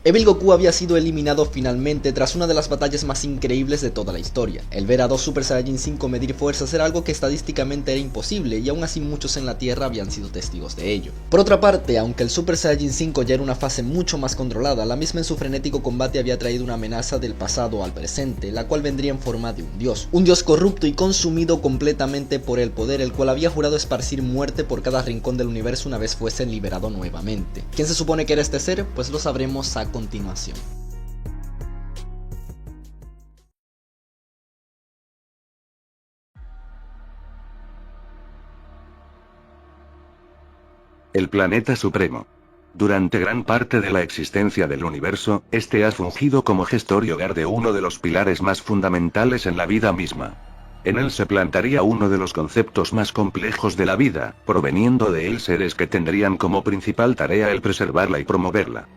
Evil Goku había sido eliminado finalmente tras una de las batallas más increíbles de toda la historia. El ver a dos Super Saiyajin 5 medir fuerzas era algo que estadísticamente era imposible, y aún así muchos en la Tierra habían sido testigos de ello. Por otra parte, aunque el Super Saiyajin 5 ya era una fase mucho más controlada, la misma en su frenético combate había traído una amenaza del pasado al presente, la cual vendría en forma de un dios corrupto y consumido completamente por el poder, el cual había jurado esparcir muerte por cada rincón del universo una vez fuese liberado nuevamente. ¿Quién se supone que era este ser? Pues lo sabremos a continuación. El planeta supremo. Durante gran parte de la existencia del universo, este ha fungido como gestor y hogar de uno de los pilares más fundamentales en la vida misma. En él se plantaría uno de los conceptos más complejos de la vida, proveniendo de él seres que tendrían como principal tarea el preservarla y promoverla.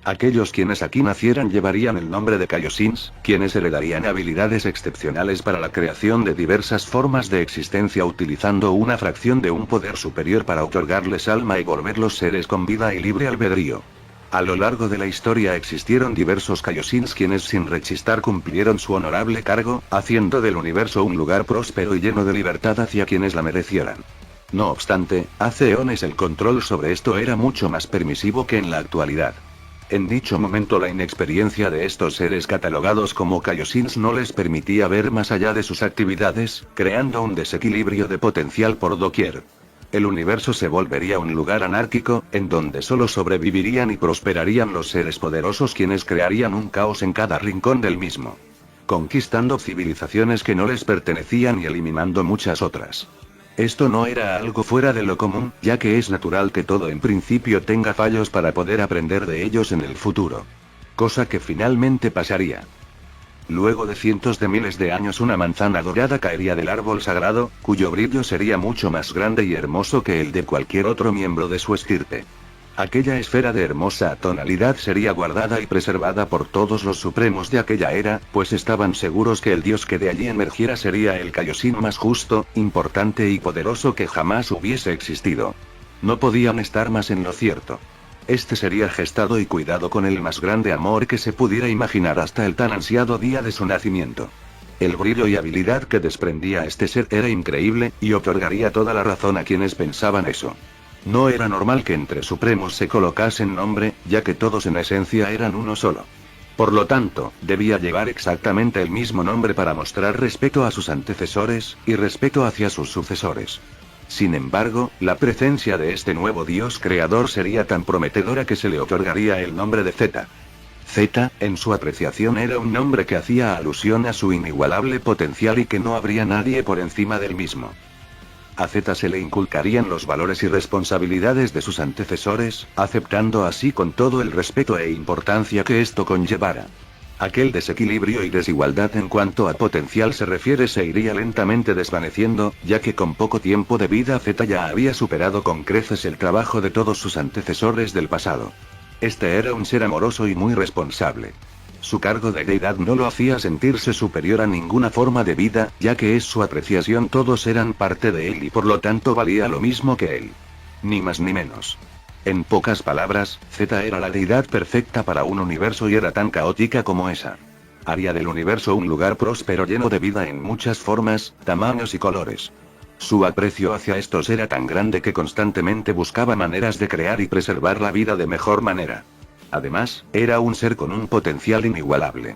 Aquellos quienes aquí nacieran llevarían el nombre de Kaioshins, quienes heredarían habilidades excepcionales para la creación de diversas formas de existencia utilizando una fracción de un poder superior para otorgarles alma y volverlos seres con vida y libre albedrío. A lo largo de la historia existieron diversos Kaioshins quienes sin rechistar cumplieron su honorable cargo, haciendo del universo un lugar próspero y lleno de libertad hacia quienes la merecieran. No obstante, hace eones el control sobre esto era mucho más permisivo que en la actualidad. En dicho momento la inexperiencia de estos seres catalogados como Kaioshins no les permitía ver más allá de sus actividades, creando un desequilibrio de potencial por doquier. El universo se volvería un lugar anárquico, en donde solo sobrevivirían y prosperarían los seres poderosos quienes crearían un caos en cada rincón del mismo, conquistando civilizaciones que no les pertenecían y eliminando muchas otras. Esto no era algo fuera de lo común, ya que es natural que todo en principio tenga fallos para poder aprender de ellos en el futuro. Cosa que finalmente pasaría. Luego de cientos de miles de años una manzana dorada caería del árbol sagrado, cuyo brillo sería mucho más grande y hermoso que el de cualquier otro miembro de su estirpe. Aquella esfera de hermosa tonalidad sería guardada y preservada por todos los supremos de aquella era, pues estaban seguros que el dios que de allí emergiera sería el Kaioshin más justo, importante y poderoso que jamás hubiese existido. No podían estar más en lo cierto. Este sería gestado y cuidado con el más grande amor que se pudiera imaginar hasta el tan ansiado día de su nacimiento. El brillo y habilidad que desprendía este ser era increíble, y otorgaría toda la razón a quienes pensaban eso. No era normal que entre supremos se colocasen nombre, ya que todos en esencia eran uno solo. Por lo tanto, debía llevar exactamente el mismo nombre para mostrar respeto a sus antecesores, y respeto hacia sus sucesores. Sin embargo, la presencia de este nuevo dios creador sería tan prometedora que se le otorgaría el nombre de Zeta. Zeta, en su apreciación era un nombre que hacía alusión a su inigualable potencial y que no habría nadie por encima del mismo. A Zeta se le inculcarían los valores y responsabilidades de sus antecesores, aceptando así con todo el respeto e importancia que esto conllevara. Aquel desequilibrio y desigualdad en cuanto a potencial se refiere se iría lentamente desvaneciendo, ya que con poco tiempo de vida Zeta ya había superado con creces el trabajo de todos sus antecesores del pasado. Este era un ser amoroso y muy responsable. Su cargo de deidad no lo hacía sentirse superior a ninguna forma de vida, ya que es su apreciación todos eran parte de él y por lo tanto valía lo mismo que él. Ni más ni menos. En pocas palabras, Zeta era la deidad perfecta para un universo y era tan caótica como esa. Haría del universo un lugar próspero lleno de vida en muchas formas, tamaños y colores. Su aprecio hacia estos era tan grande que constantemente buscaba maneras de crear y preservar la vida de mejor manera. Además, era un ser con un potencial inigualable.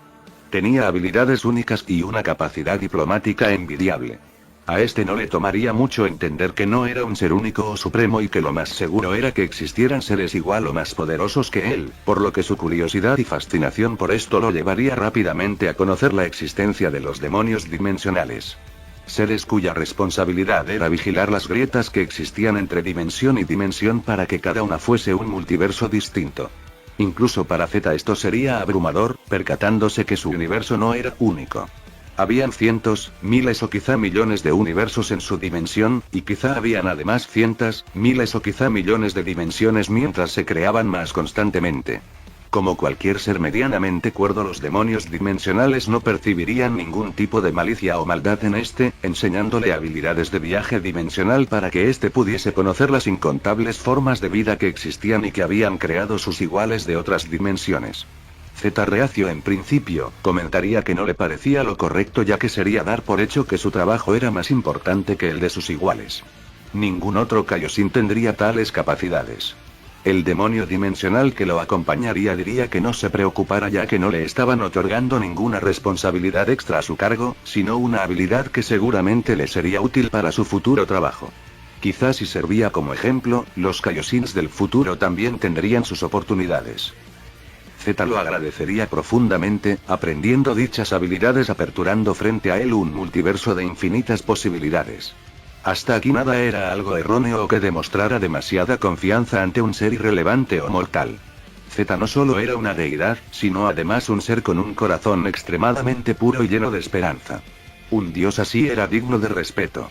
Tenía habilidades únicas y una capacidad diplomática envidiable. A este no le tomaría mucho entender que no era un ser único o supremo y que lo más seguro era que existieran seres igual o más poderosos que él, por lo que su curiosidad y fascinación por esto lo llevaría rápidamente a conocer la existencia de los demonios dimensionales. Seres cuya responsabilidad era vigilar las grietas que existían entre dimensión y dimensión para que cada una fuese un multiverso distinto. Incluso para Zeta esto sería abrumador, percatándose que su universo no era único. Habían cientos, miles o quizá millones de universos en su dimensión, y quizá habían además cientos, miles o quizá millones de dimensiones mientras se creaban más constantemente. Como cualquier ser medianamente cuerdo, los demonios dimensionales no percibirían ningún tipo de malicia o maldad en este, enseñándole habilidades de viaje dimensional para que éste pudiese conocer las incontables formas de vida que existían y que habían creado sus iguales de otras dimensiones. Z reacio en principio, comentaría que no le parecía lo correcto ya que sería dar por hecho que su trabajo era más importante que el de sus iguales. Ningún otro Kaioshin tendría tales capacidades. El demonio dimensional que lo acompañaría diría que no se preocupara ya que no le estaban otorgando ninguna responsabilidad extra a su cargo, sino una habilidad que seguramente le sería útil para su futuro trabajo. Quizás si servía como ejemplo, los Kaioshins del futuro también tendrían sus oportunidades. Z lo agradecería profundamente, aprendiendo dichas habilidades aperturando frente a él un multiverso de infinitas posibilidades. Hasta aquí nada era algo erróneo o que demostrara demasiada confianza ante un ser irrelevante o mortal. Z no solo era una deidad, sino además un ser con un corazón extremadamente puro y lleno de esperanza. Un dios así era digno de respeto.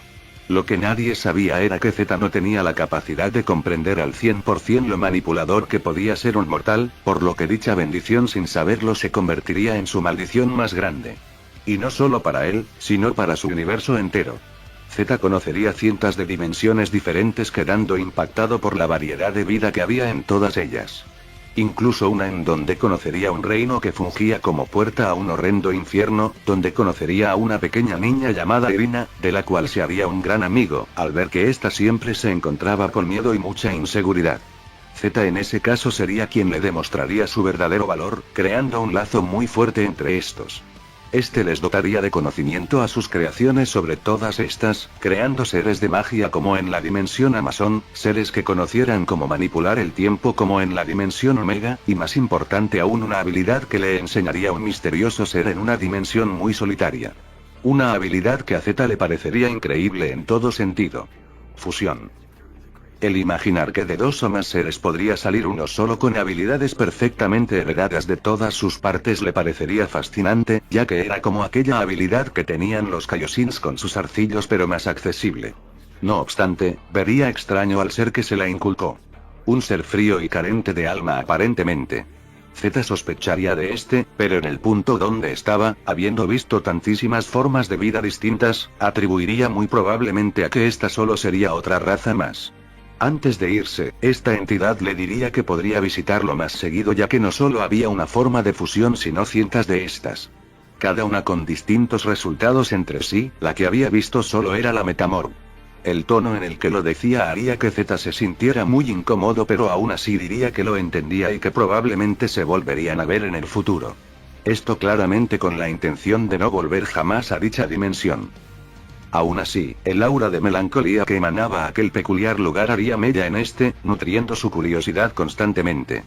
Lo que nadie sabía era que Z no tenía la capacidad de comprender al 100% lo manipulador que podía ser un mortal, por lo que dicha bendición sin saberlo se convertiría en su maldición más grande. Y no solo para él, sino para su universo entero. Z conocería cientos de dimensiones diferentes quedando impactado por la variedad de vida que había en todas ellas. Incluso una en donde conocería un reino que fungía como puerta a un horrendo infierno, donde conocería a una pequeña niña llamada Irina, de la cual se haría un gran amigo, al ver que ésta siempre se encontraba con miedo y mucha inseguridad. Z en ese caso sería quien le demostraría su verdadero valor, creando un lazo muy fuerte entre estos. Este les dotaría de conocimiento a sus creaciones sobre todas estas, creando seres de magia como en la dimensión Amazon, seres que conocieran cómo manipular el tiempo como en la dimensión Omega, y más importante aún una habilidad que le enseñaría un misterioso ser en una dimensión muy solitaria. Una habilidad que a Z le parecería increíble en todo sentido. Fusión. El imaginar que de dos o más seres podría salir uno solo con habilidades perfectamente heredadas de todas sus partes le parecería fascinante, ya que era como aquella habilidad que tenían los Kaioshins con sus arcillos pero más accesible. No obstante, vería extraño al ser que se la inculcó. Un ser frío y carente de alma aparentemente. Z sospecharía de este, pero en el punto donde estaba, habiendo visto tantísimas formas de vida distintas, atribuiría muy probablemente a que esta solo sería otra raza más. Antes de irse, esta entidad le diría que podría visitarlo más seguido ya que no solo había una forma de fusión sino cientos de estas. Cada una con distintos resultados entre sí, la que había visto solo era la Metamorph. El tono en el que lo decía haría que Z se sintiera muy incómodo pero aún así diría que lo entendía y que probablemente se volverían a ver en el futuro. Esto claramente con la intención de no volver jamás a dicha dimensión. Aún así, el aura de melancolía que emanaba aquel peculiar lugar haría mella en este, nutriendo su curiosidad constantemente.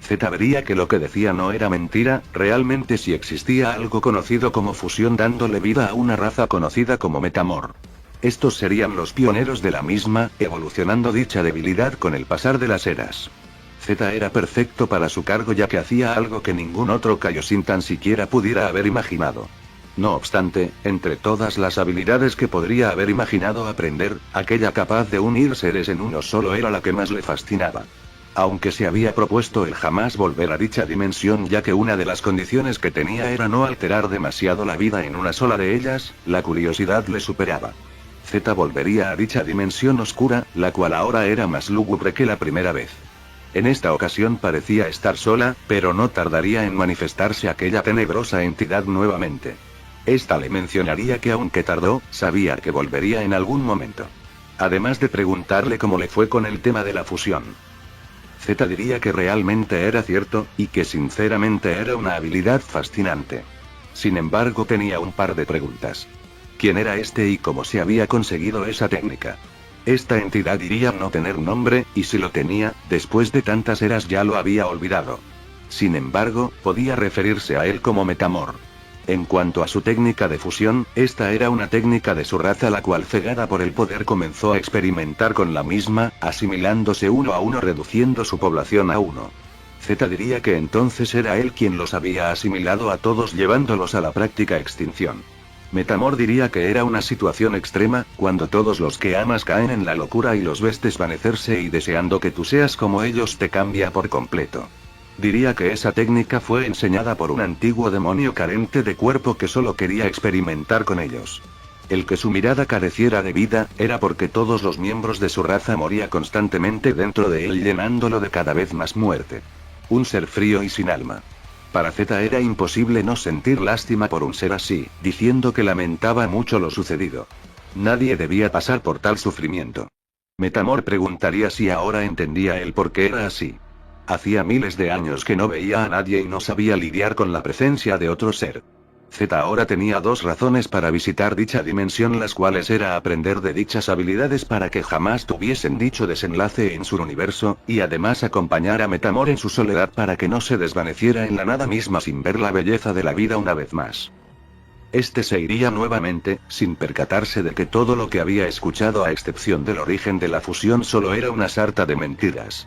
Z vería que lo que decía no era mentira, realmente sí existía algo conocido como fusión dándole vida a una raza conocida como Metamorph. Estos serían los pioneros de la misma, evolucionando dicha debilidad con el pasar de las eras. Z era perfecto para su cargo ya que hacía algo que ningún otro Kaioshin tan siquiera pudiera haber imaginado. No obstante, entre todas las habilidades que podría haber imaginado aprender, aquella capaz de unir seres en uno solo era la que más le fascinaba. Aunque se había propuesto el jamás volver a dicha dimensión ya que una de las condiciones que tenía era no alterar demasiado la vida en una sola de ellas, la curiosidad le superaba. Z volvería a dicha dimensión oscura, la cual ahora era más lúgubre que la primera vez. En esta ocasión parecía estar sola, pero no tardaría en manifestarse aquella tenebrosa entidad nuevamente. Esta le mencionaría que aunque tardó, sabía que volvería en algún momento. Además de preguntarle cómo le fue con el tema de la fusión. Z diría que realmente era cierto, y que sinceramente era una habilidad fascinante. Sin embargo tenía un par de preguntas. ¿Quién era este y cómo se había conseguido esa técnica? Esta entidad diría no tener nombre, y si lo tenía, después de tantas eras ya lo había olvidado. Sin embargo, podía referirse a él como Metamorph. En cuanto a su técnica de fusión, esta era una técnica de su raza la cual cegada por el poder comenzó a experimentar con la misma, asimilándose uno a uno reduciendo su población a uno. Z diría que entonces era él quien los había asimilado a todos llevándolos a la práctica extinción. Metamorph diría que era una situación extrema, cuando todos los que amas caen en la locura y los ves desvanecerse y deseando que tú seas como ellos te cambia por completo. Diría que esa técnica fue enseñada por un antiguo demonio carente de cuerpo que solo quería experimentar con ellos. El que su mirada careciera de vida, era porque todos los miembros de su raza moría constantemente dentro de él llenándolo de cada vez más muerte. Un ser frío y sin alma. Para Z era imposible no sentir lástima por un ser así, diciendo que lamentaba mucho lo sucedido. Nadie debía pasar por tal sufrimiento. Metamor preguntaría si ahora entendía el por qué era así. Hacía miles de años que no veía a nadie y no sabía lidiar con la presencia de otro ser. Z ahora tenía dos razones para visitar dicha dimensión, las cuales era aprender de dichas habilidades para que jamás tuviesen dicho desenlace en su universo, y además acompañar a Metamor en su soledad para que no se desvaneciera en la nada misma sin ver la belleza de la vida una vez más. Este se iría nuevamente, sin percatarse de que todo lo que había escuchado a excepción del origen de la fusión solo era una sarta de mentiras.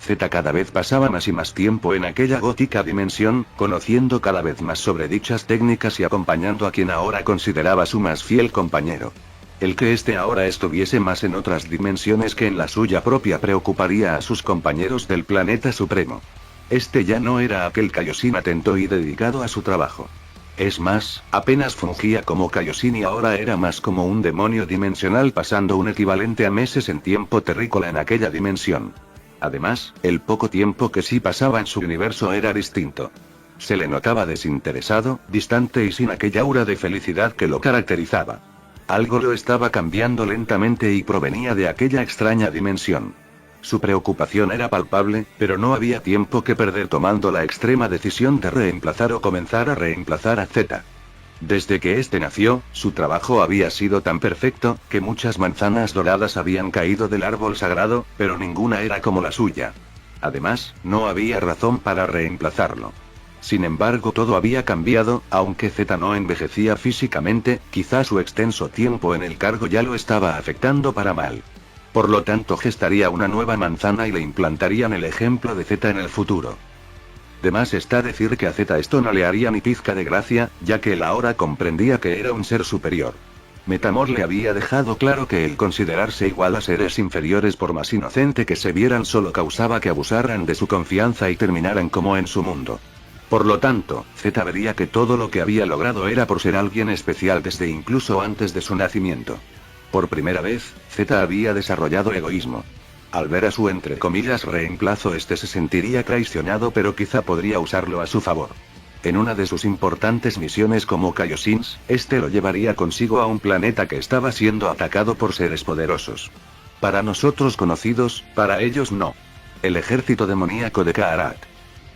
Z cada vez pasaba más y más tiempo en aquella gótica dimensión, conociendo cada vez más sobre dichas técnicas y acompañando a quien ahora consideraba su más fiel compañero. El que éste ahora estuviese más en otras dimensiones que en la suya propia preocuparía a sus compañeros del planeta supremo. Este ya no era aquel Kaioshin atento y dedicado a su trabajo. Es más, apenas fungía como Kaioshin y ahora era más como un demonio dimensional pasando un equivalente a meses en tiempo terrícola en aquella dimensión. Además, el poco tiempo que sí pasaba en su universo era distinto. Se le notaba desinteresado, distante y sin aquella aura de felicidad que lo caracterizaba. Algo lo estaba cambiando lentamente y provenía de aquella extraña dimensión. Su preocupación era palpable, pero no había tiempo que perder tomando la extrema decisión de reemplazar o comenzar a reemplazar a Z. Desde que este nació, su trabajo había sido tan perfecto, que muchas manzanas doradas habían caído del árbol sagrado, pero ninguna era como la suya. Además, no había razón para reemplazarlo. Sin embargo, todo había cambiado, aunque Z no envejecía físicamente, quizá su extenso tiempo en el cargo ya lo estaba afectando para mal. Por lo tanto, gestaría una nueva manzana y le implantarían el ejemplo de Z en el futuro. De más está decir que a Z esto no le haría ni pizca de gracia, ya que él ahora comprendía que era un ser superior. Metamor le había dejado claro que el considerarse igual a seres inferiores por más inocente que se vieran solo causaba que abusaran de su confianza y terminaran como en su mundo. Por lo tanto, Z vería que todo lo que había logrado era por ser alguien especial desde incluso antes de su nacimiento. Por primera vez, Z había desarrollado egoísmo. Al ver a su entre comillas reemplazo, este se sentiría traicionado, pero quizá podría usarlo a su favor. En una de sus importantes misiones como Kaioshins, este lo llevaría consigo a un planeta que estaba siendo atacado por seres poderosos. Para nosotros conocidos, para ellos no. El ejército demoníaco de Kaarat.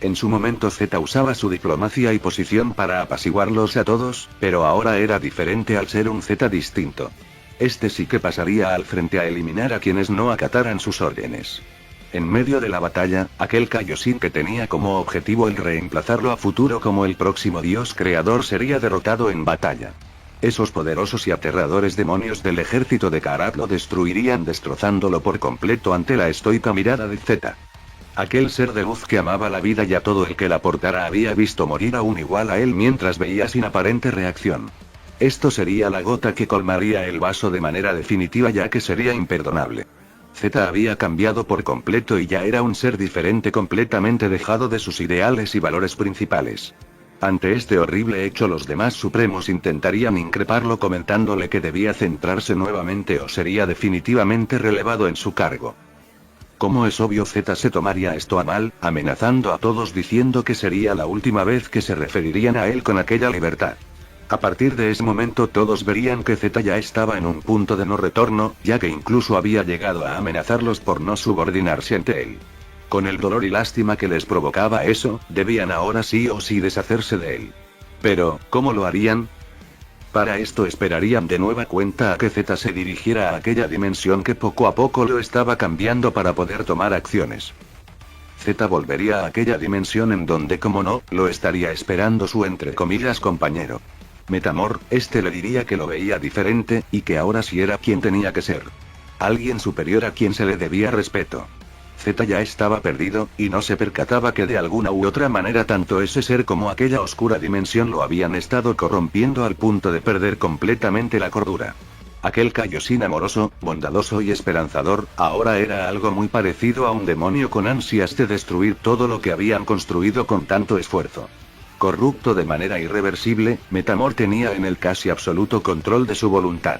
En su momento Z usaba su diplomacia y posición para apaciguarlos a todos, pero ahora era diferente al ser un Z distinto. Este sí que pasaría al frente a eliminar a quienes no acataran sus órdenes. En medio de la batalla, aquel Kaioshin que tenía como objetivo el reemplazarlo a futuro como el próximo dios creador sería derrotado en batalla. Esos poderosos y aterradores demonios del ejército de Kaarat lo destruirían destrozándolo por completo ante la estoica mirada de Z. Aquel ser de luz que amaba la vida y a todo el que la portara había visto morir a un igual a él mientras veía sin aparente reacción. Esto sería la gota que colmaría el vaso de manera definitiva, ya que sería imperdonable. Z había cambiado por completo y ya era un ser diferente, completamente dejado de sus ideales y valores principales. Ante este horrible hecho, los demás supremos intentarían increparlo comentándole que debía centrarse nuevamente o sería definitivamente relevado en su cargo. Como es obvio, Z se tomaría esto a mal, amenazando a todos diciendo que sería la última vez que se referirían a él con aquella libertad. A partir de ese momento todos verían que Z ya estaba en un punto de no retorno, ya que incluso había llegado a amenazarlos por no subordinarse ante él. Con el dolor y lástima que les provocaba eso, debían ahora sí o sí deshacerse de él. Pero, ¿cómo lo harían? Para esto esperarían de nueva cuenta a que Z se dirigiera a aquella dimensión que poco a poco lo estaba cambiando para poder tomar acciones. Z volvería a aquella dimensión en donde, como no, lo estaría esperando su entre comillas compañero. Metamor, este le diría que lo veía diferente, y que ahora sí era quien tenía que ser. Alguien superior a quien se le debía respeto. Z ya estaba perdido, y no se percataba que de alguna u otra manera tanto ese ser como aquella oscura dimensión lo habían estado corrompiendo al punto de perder completamente la cordura. Aquel Kaioshin amoroso, bondadoso y esperanzador, ahora era algo muy parecido a un demonio con ansias de destruir todo lo que habían construido con tanto esfuerzo. Corrupto de manera irreversible, Metamor tenía en el casi absoluto control de su voluntad.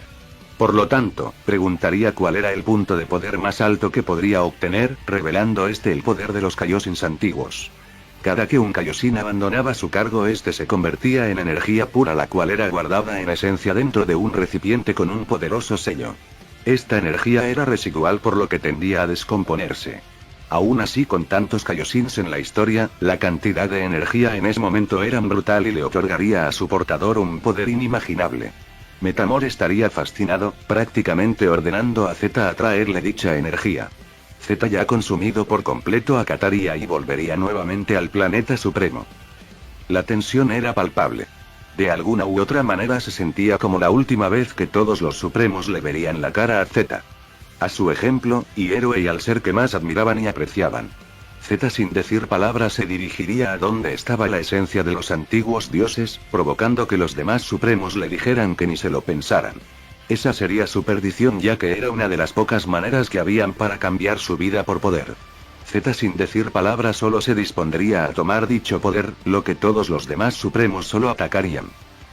Por lo tanto, preguntaría cuál era el punto de poder más alto que podría obtener, revelando el poder de los Kaioshins antiguos. Cada que un Kaioshin abandonaba su cargo, este se convertía en energía pura, la cual era guardada en esencia dentro de un recipiente con un poderoso sello. Esta energía era residual, por lo que tendía a descomponerse. Aún así, con tantos Kaioshins en la historia, la cantidad de energía en ese momento era brutal y le otorgaría a su portador un poder inimaginable. Metamor estaría fascinado, prácticamente ordenando a Z a traerle dicha energía. Z, ya consumido por completo, acataría y volvería nuevamente al planeta supremo. La tensión era palpable. De alguna u otra manera se sentía como la última vez que todos los supremos le verían la cara a Z. A su ejemplo, y héroe, y al ser que más admiraban y apreciaban. Z, sin decir palabras, se dirigiría a donde estaba la esencia de los antiguos dioses, provocando que los demás supremos le dijeran que ni se lo pensaran. Esa sería su perdición, ya que era una de las pocas maneras que habían para cambiar su vida por poder. Z, sin decir palabras, solo se dispondría a tomar dicho poder, lo que todos los demás supremos solo atacarían.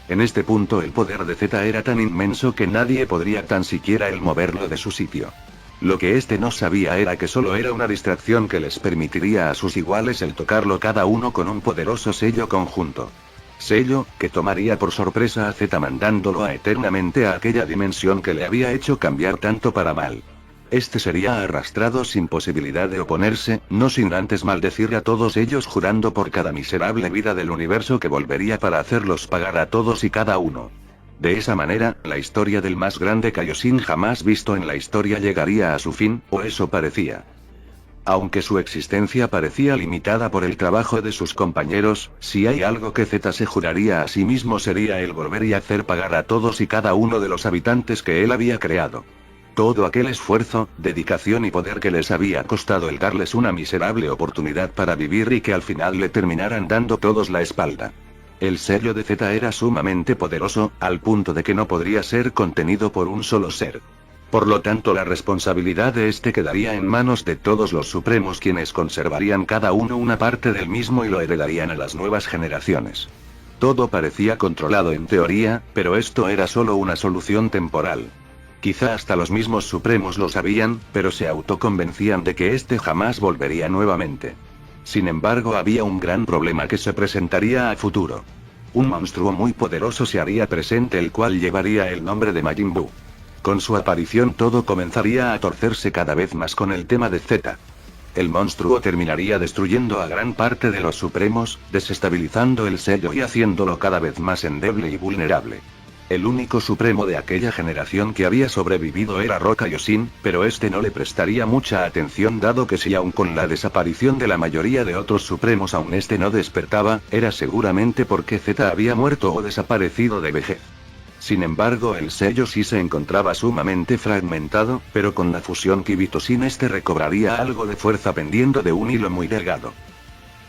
En este punto el poder de Z era tan inmenso que nadie podría tan siquiera el moverlo de su sitio. Lo que este no sabía era que solo era una distracción que les permitiría a sus iguales el tocarlo cada uno con un poderoso sello conjunto. Sello, que tomaría por sorpresa a Z, mandándolo a eternamente a aquella dimensión que le había hecho cambiar tanto para mal. Este sería arrastrado sin posibilidad de oponerse, no sin antes maldecir a todos ellos, jurando por cada miserable vida del universo que volvería para hacerlos pagar a todos y cada uno. De esa manera, la historia del más grande Kaioshin jamás visto en la historia llegaría a su fin, o eso parecía. Aunque su existencia parecía limitada por el trabajo de sus compañeros, si hay algo que Z se juraría a sí mismo sería el volver y hacer pagar a todos y cada uno de los habitantes que él había creado. Todo aquel esfuerzo, dedicación y poder que les había costado el darles una miserable oportunidad para vivir y que al final le terminaran dando todos la espalda. El sello de Z era sumamente poderoso, al punto de que no podría ser contenido por un solo ser. Por lo tanto, la responsabilidad de este quedaría en manos de todos los supremos, quienes conservarían cada uno una parte del mismo y lo heredarían a las nuevas generaciones. Todo parecía controlado en teoría, pero esto era solo una solución temporal. Quizá hasta los mismos supremos lo sabían, pero se autoconvencían de que este jamás volvería nuevamente. Sin embargo, había un gran problema que se presentaría a futuro. Un monstruo muy poderoso se haría presente, el cual llevaría el nombre de Majin Buu. Con su aparición todo comenzaría a torcerse cada vez más con el tema de Z. El monstruo terminaría destruyendo a gran parte de los supremos, desestabilizando el sello y haciéndolo cada vez más endeble y vulnerable. El único supremo de aquella generación que había sobrevivido era Rock Kaioshin, pero este no le prestaría mucha atención, dado que si aun con la desaparición de la mayoría de otros supremos aún este no despertaba, era seguramente porque Z había muerto o desaparecido de vejez. Sin embargo, el sello sí se encontraba sumamente fragmentado, pero con la fusión Kibito-Shin este recobraría algo de fuerza pendiendo de un hilo muy delgado.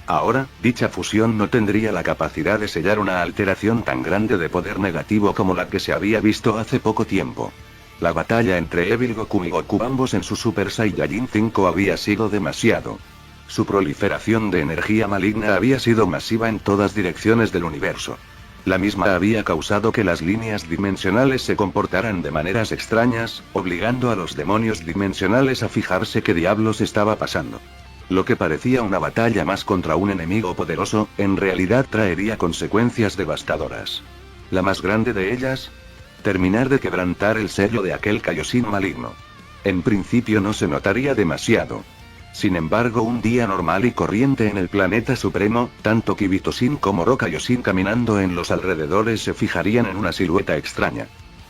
Ahora, dicha fusión no tendría la capacidad de sellar una alteración tan grande de poder negativo como la que se había visto hace poco tiempo. La batalla entre Evil Goku y Goku, ambos en su Super Saiyajin 5, había sido demasiado. Su proliferación de energía maligna había sido masiva en todas direcciones del universo. La misma había causado que las líneas dimensionales se comportaran de maneras extrañas, obligando a los demonios dimensionales a fijarse qué diablos estaba pasando. Lo que parecía una batalla más contra un enemigo poderoso, en realidad traería consecuencias devastadoras. La más grande de ellas: terminar de quebrantar el sello de aquel Kaioshin maligno. En principio no se notaría demasiado. Sin embargo, un día normal y corriente en el planeta supremo, tanto Kibito-Shin como Rock Kaioshin caminando en los alrededores se fijarían en una silueta extraña.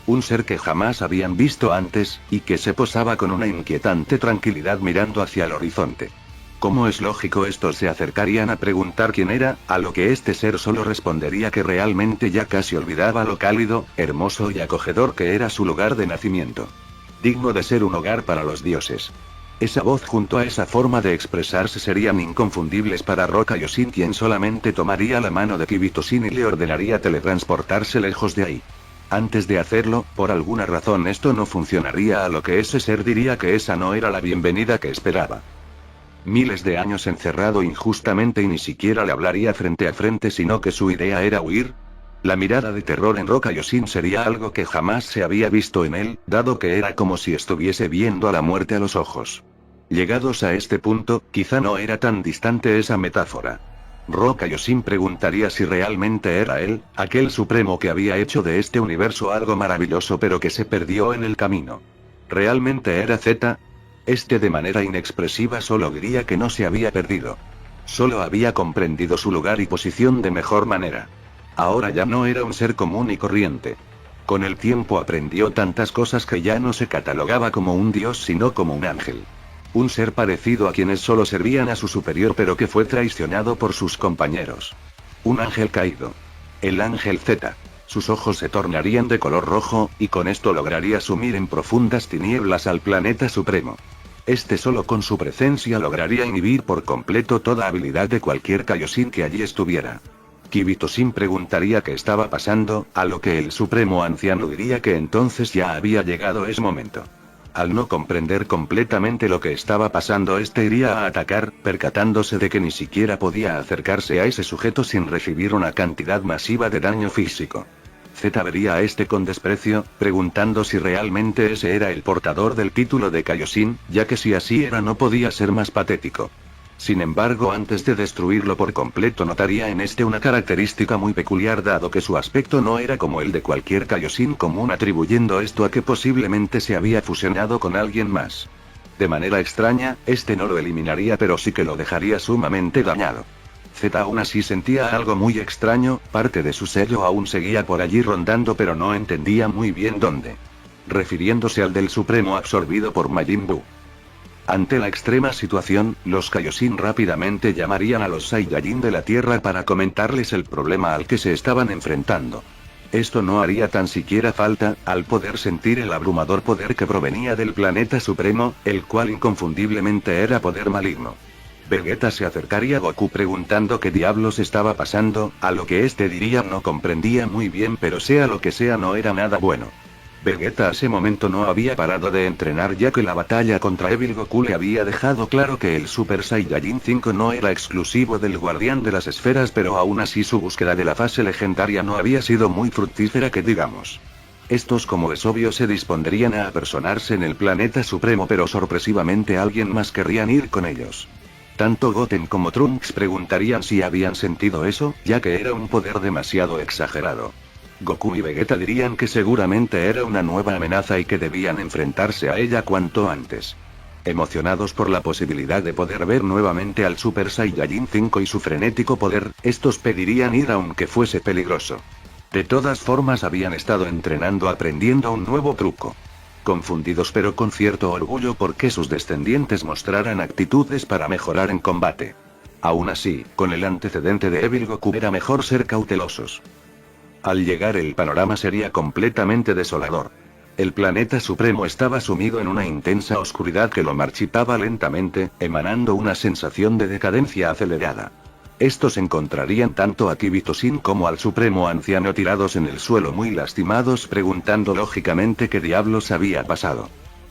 Un ser que jamás habían visto antes, y que se posaba con una inquietante tranquilidad mirando hacia el horizonte. Como es lógico, estos se acercarían a preguntar quién era, a lo que este ser solo respondería que realmente ya casi olvidaba lo cálido, hermoso y acogedor que era su lugar de nacimiento. Digno de ser un hogar para los dioses. Esa voz junto a esa forma de expresarse serían inconfundibles para Rock Kaioshin, quien solamente tomaría la mano de Kibito-Shin y le ordenaría teletransportarse lejos de ahí. Antes de hacerlo, por alguna razón esto no funcionaría, a lo que ese ser diría que esa no era la bienvenida que esperaba. Miles de años encerrado injustamente y ni siquiera le hablaría frente a frente, sino que su idea era huir. La mirada de terror en Rock Kaioshin sería algo que jamás se había visto en él, dado que era como si estuviese viendo a la muerte a los ojos. Llegados a este punto, quizá no era tan distante esa metáfora. Kaioshin preguntaría si realmente era él, aquel supremo que había hecho de este universo algo maravilloso pero que se perdió en el camino. ¿Realmente era Z? Este de manera inexpresiva solo diría que no se había perdido. Solo había comprendido su lugar y posición de mejor manera. Ahora ya no era un ser común y corriente. Con el tiempo aprendió tantas cosas que ya no se catalogaba como un dios sino como un ángel. Un ser parecido a quienes solo servían a su superior pero que fue traicionado por sus compañeros. Un ángel caído. El ángel Z. Sus ojos se tornarían de color rojo, y con esto lograría sumir en profundas tinieblas al planeta supremo. Este solo con su presencia lograría inhibir por completo toda habilidad de cualquier Kaioshin que allí estuviera. Kibito-Shin preguntaría qué estaba pasando, a lo que el supremo anciano diría que entonces ya había llegado ese momento. Al no comprender completamente lo que estaba pasando, este iría a atacar, percatándose de que ni siquiera podía acercarse a ese sujeto sin recibir una cantidad masiva de daño físico. Z vería a este con desprecio, preguntando si realmente ese era el portador del título de Kaioshin, ya que si así era no podía ser más patético. Sin embargo, antes de destruirlo por completo notaría en este una característica muy peculiar, dado que su aspecto no era como el de cualquier Kaioshin común, atribuyendo esto a que posiblemente se había fusionado con alguien más. De manera extraña, este no lo eliminaría pero sí que lo dejaría sumamente dañado. Z aún así sentía algo muy extraño, parte de su sello aún seguía por allí rondando pero no entendía muy bien dónde. Refiriéndose al del Supremo absorbido por Majin Buu. Ante la extrema situación, los Kaioshin rápidamente llamarían a los Saiyajin de la Tierra para comentarles el problema al que se estaban enfrentando. Esto no haría tan siquiera falta, al poder sentir el abrumador poder que provenía del planeta supremo, el cual inconfundiblemente era poder maligno. Vegeta se acercaría a Goku preguntando qué diablos estaba pasando, a lo que este diría no comprendía muy bien, pero sea lo que sea no era nada bueno. Vegeta a ese momento no había parado de entrenar, ya que la batalla contra Evil Goku le había dejado claro que el Super Saiyajin 5 no era exclusivo del Guardián de las Esferas, pero aún así su búsqueda de la fase legendaria no había sido muy fructífera que digamos. Estos, como es obvio, se dispondrían a apersonarse en el planeta supremo, pero sorpresivamente alguien más querrían ir con ellos. Tanto Goten como Trunks preguntarían si habían sentido eso, ya que era un poder demasiado exagerado. Goku y Vegeta dirían que seguramente era una nueva amenaza y que debían enfrentarse a ella cuanto antes. Emocionados por la posibilidad de poder ver nuevamente al Super Saiyajin 5 y su frenético poder, estos pedirían ir aunque fuese peligroso. De todas formas habían estado entrenando aprendiendo un nuevo truco. Confundidos pero con cierto orgullo porque sus descendientes mostraran actitudes para mejorar en combate. Aún así, con el antecedente de Evil Goku era mejor ser cautelosos. Al llegar el panorama sería completamente desolador. El planeta supremo estaba sumido en una intensa oscuridad que lo marchitaba lentamente, emanando una sensación de decadencia acelerada. Estos encontrarían tanto a Kibito-Shin como al supremo anciano tirados en el suelo muy lastimados, preguntando lógicamente qué diablos había pasado.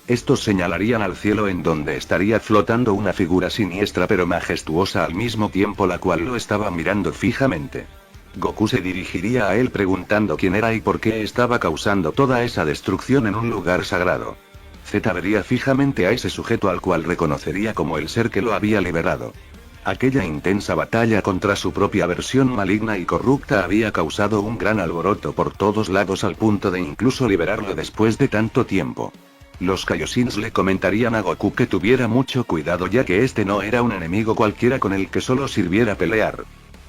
Estos señalarían al cielo en donde estaría flotando una figura siniestra pero majestuosa al mismo tiempo, la cual lo estaba mirando fijamente. Goku se dirigiría a él preguntando quién era y por qué estaba causando toda esa destrucción en un lugar sagrado. Z vería fijamente a ese sujeto al cual reconocería como el ser que lo había liberado. Aquella intensa batalla contra su propia versión maligna y corrupta había causado un gran alboroto por todos lados al punto de incluso liberarlo después de tanto tiempo. Los Kaioshins le comentarían a Goku que tuviera mucho cuidado, ya que este no era un enemigo cualquiera con el que solo sirviera pelear.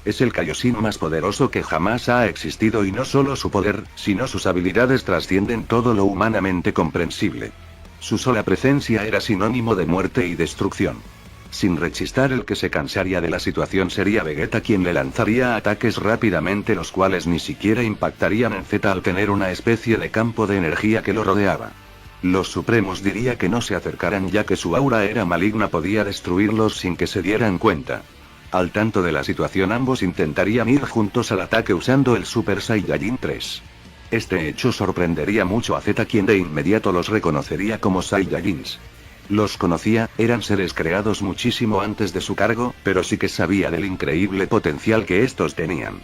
Es el Kaioshin más poderoso que jamás ha existido y no solo su poder, sino sus habilidades trascienden todo lo humanamente comprensible. Su sola presencia era sinónimo de muerte y destrucción. Sin rechistar, el que se cansaría de la situación sería Vegeta, quien le lanzaría ataques rápidamente, los cuales ni siquiera impactarían en Z al tener una especie de campo de energía que lo rodeaba. Los Supremos diría que no se acercaran, ya que su aura era maligna, podía destruirlos sin que se dieran cuenta. Al tanto de la situación, ambos intentarían ir juntos al ataque usando el Super Saiyajin 3. Este hecho sorprendería mucho a Z, quien de inmediato los reconocería como Saiyajins. Los conocía, eran seres creados muchísimo antes de su cargo, pero sí que sabía del increíble potencial que estos tenían.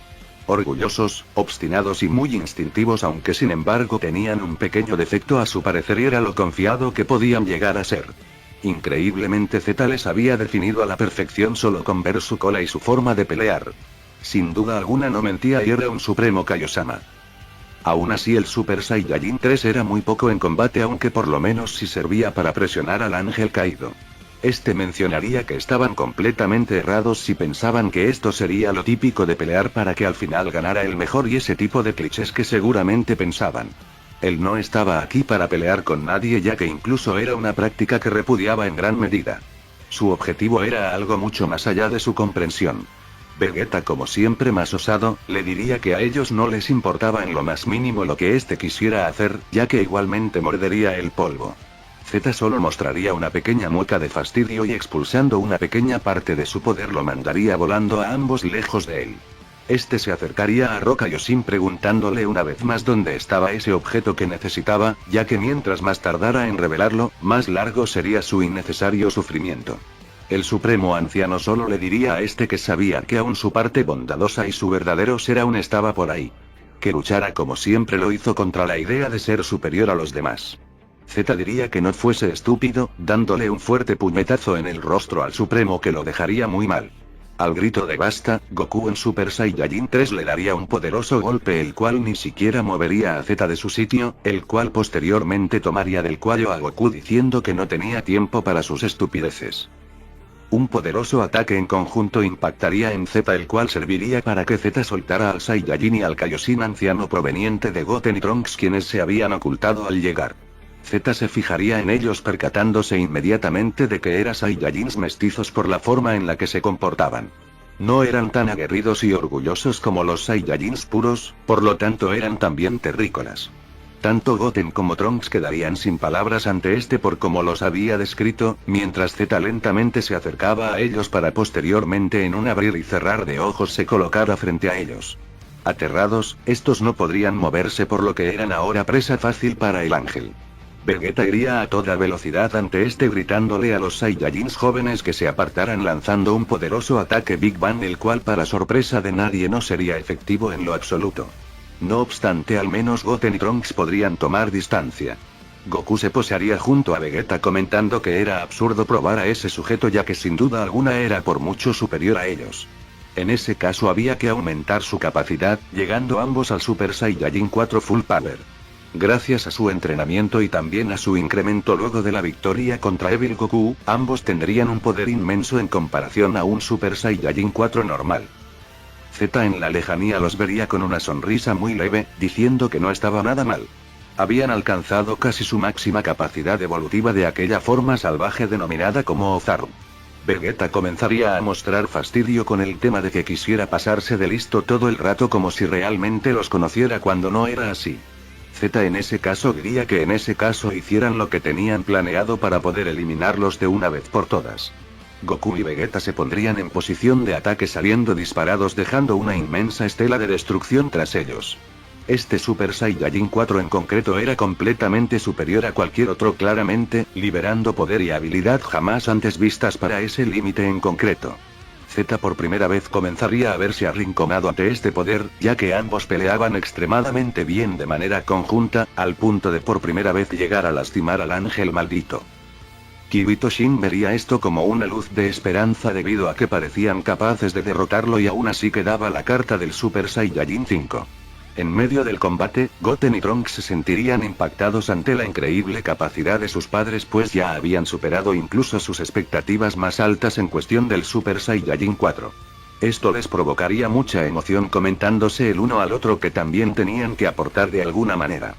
Orgullosos, obstinados y muy instintivos, aunque sin embargo tenían un pequeño defecto a su parecer, y era lo confiado que podían llegar a ser. Increíblemente Z les había definido a la perfección solo con ver su cola y su forma de pelear. Sin duda alguna no mentía y era un supremo Kaiosama. Aún así el Super Saiyajin 3 era muy poco en combate, aunque por lo menos sí servía para presionar al ángel caído. Este mencionaría que estaban completamente errados si pensaban que esto sería lo típico de pelear para que al final ganara el mejor y ese tipo de clichés que seguramente pensaban. Él no estaba aquí para pelear con nadie, ya que incluso era una práctica que repudiaba en gran medida. Su objetivo era algo mucho más allá de su comprensión. Vegeta, como siempre más osado, le diría que a ellos no les importaba en lo más mínimo lo que éste quisiera hacer, ya que igualmente mordería el polvo. Z solo mostraría una pequeña mueca de fastidio y expulsando una pequeña parte de su poder lo mandaría volando a ambos lejos de él. Este se acercaría a Rock Kaioshin preguntándole una vez más dónde estaba ese objeto que necesitaba, ya que mientras más tardara en revelarlo, más largo sería su innecesario sufrimiento. El supremo anciano solo le diría a este que sabía que aún su parte bondadosa y su verdadero ser aún estaba por ahí. Que luchara como siempre lo hizo contra la idea de ser superior a los demás. Z diría que no fuese estúpido, dándole un fuerte puñetazo en el rostro al supremo que lo dejaría muy mal. Al grito de basta, Goku en Super Saiyajin 3 le daría un poderoso golpe el cual ni siquiera movería a Z de su sitio, el cual posteriormente tomaría del cuello a Goku diciendo que no tenía tiempo para sus estupideces. Un poderoso ataque en conjunto impactaría en Z, el cual serviría para que Z soltara al Saiyajin y al Kaioshin anciano proveniente de Goten y Trunks, quienes se habían ocultado al llegar. Z se fijaría en ellos percatándose inmediatamente de que eran Saiyajins mestizos por la forma en la que se comportaban. No eran tan aguerridos y orgullosos como los Saiyajins puros, por lo tanto eran también terrícolas. Tanto Goten como Trunks quedarían sin palabras ante este por como los había descrito, mientras Z lentamente se acercaba a ellos para posteriormente en un abrir y cerrar de ojos se colocara frente a ellos. Aterrados, estos no podrían moverse por lo que eran ahora presa fácil para el ángel. Vegeta iría a toda velocidad ante este gritándole a los Saiyajins jóvenes que se apartaran lanzando un poderoso ataque Big Bang, el cual para sorpresa de nadie no sería efectivo en lo absoluto. No obstante, al menos Goten y Trunks podrían tomar distancia. Goku se posaría junto a Vegeta comentando que era absurdo probar a ese sujeto, ya que sin duda alguna era por mucho superior a ellos. En ese caso había que aumentar su capacidad, llegando ambos al Super Saiyajin 4 Full Power. Gracias a su entrenamiento y también a su incremento luego de la victoria contra Evil Goku, ambos tendrían un poder inmenso en comparación a un Super Saiyajin 4 normal. Z en la lejanía los vería con una sonrisa muy leve, diciendo que no estaba nada mal. Habían alcanzado casi su máxima capacidad evolutiva de aquella forma salvaje denominada como Ozaru. Vegeta comenzaría a mostrar fastidio con el tema de que quisiera pasarse de listo todo el rato como si realmente los conociera cuando no era así. Z en ese caso diría que en ese caso hicieran lo que tenían planeado para poder eliminarlos de una vez por todas. Goku y Vegeta se pondrían en posición de ataque saliendo disparados dejando una inmensa estela de destrucción tras ellos. Este Super Saiyajin 4 en concreto era completamente superior a cualquier otro claramente, liberando poder y habilidad jamás antes vistas para ese límite en concreto. Z por primera vez comenzaría a verse arrinconado ante este poder, ya que ambos peleaban extremadamente bien de manera conjunta, al punto de por primera vez llegar a lastimar al ángel maldito. Kibito Shin vería esto como una luz de esperanza debido a que parecían capaces de derrotarlo y aún así quedaba la carta del Super Saiyajin 5. En medio del combate, Goten y Trunks se sentirían impactados ante la increíble capacidad de sus padres, pues ya habían superado incluso sus expectativas más altas en cuestión del Super Saiyajin 4. Esto les provocaría mucha emoción comentándose el uno al otro que también tenían que aportar de alguna manera.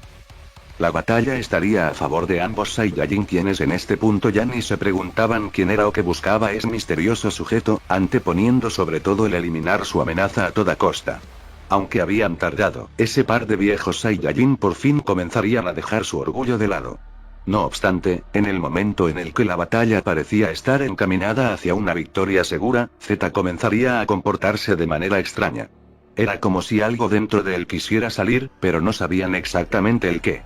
La batalla estaría a favor de ambos Saiyajin, quienes en este punto ya ni se preguntaban quién era o qué buscaba ese misterioso sujeto, anteponiendo sobre todo el eliminar su amenaza a toda costa. Aunque habían tardado, ese par de viejos Saiyajin por fin comenzarían a dejar su orgullo de lado. No obstante, en el momento en el que la batalla parecía estar encaminada hacia una victoria segura, Z comenzaría a comportarse de manera extraña. Era como si algo dentro de él quisiera salir, pero no sabían exactamente el qué.